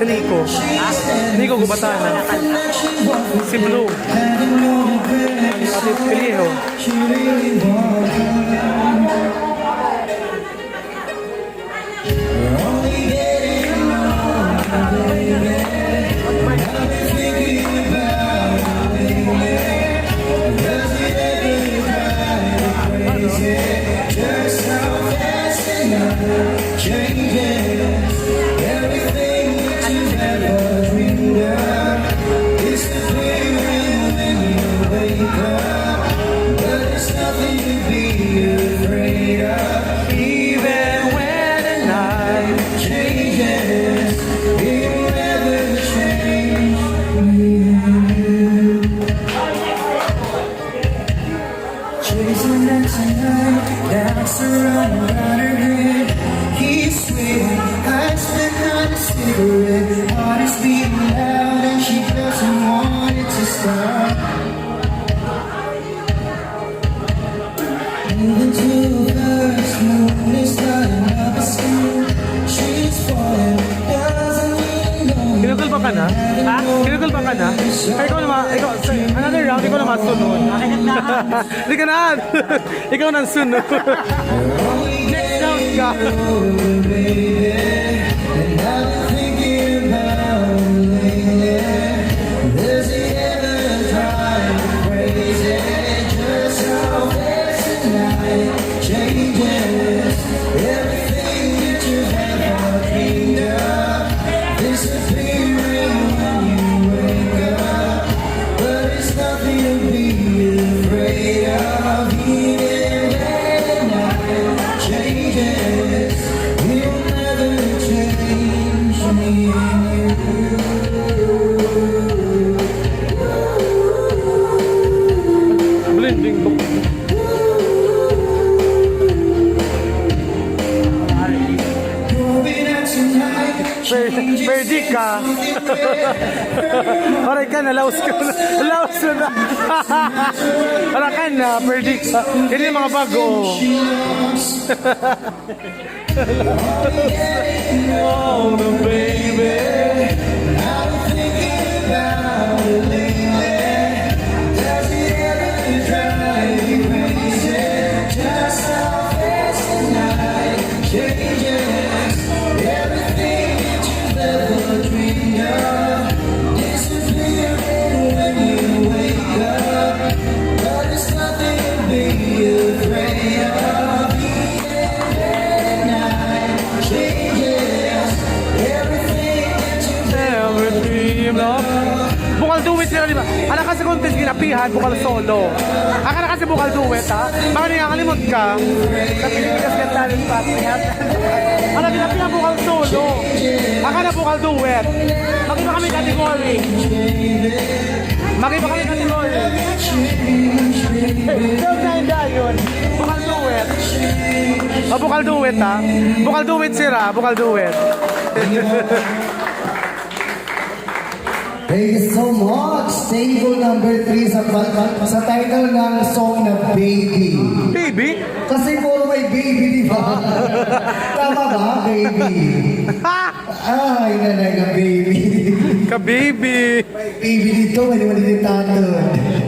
Si Nico. Nico Gubatana. Si Blue. Si Piliho. Kinugol ba ka na? Ha? Kinugol ba ka na? Ay, ikaw naman, another round, ikaw naman sunod. Hindi ka na! Ikaw nang sunod. Next round ka. Verdict ka. Aray ka na, laos ka na. Laos na. Aray ka na, verdict ka. Hindi yung mga bago. Oh, no baby, I'm thinking about it lately. Does it ever drive you crazy? Just how fast the night changes. Everything that you've ever dreamed of disappearing when you wake up. But it's nothing to be afraid of. Bukal duet sila, di ba? Anak ka sa contest ginapihan, bukal solo. Akala kasi bukal duet, ha? Baka nakakalimot ka. Sa Pilipinas Got Talent Patriot. Anak, ginapihan bukal solo. Akala bukal duet. Mag-iba kami kategory. Mag-iba kami kategory. Huwag na hindi yun. Bukal duet. Bukal duet, ha? Bukal duet sila, bukal duet. Thank you so much. Table number 3 sa title ng song na Baby. Baby? Kasi puro may baby, di ba? Tama ba, baby? Ay, nanay ka baby. Ka-baby. May baby dito, may naman din tatod.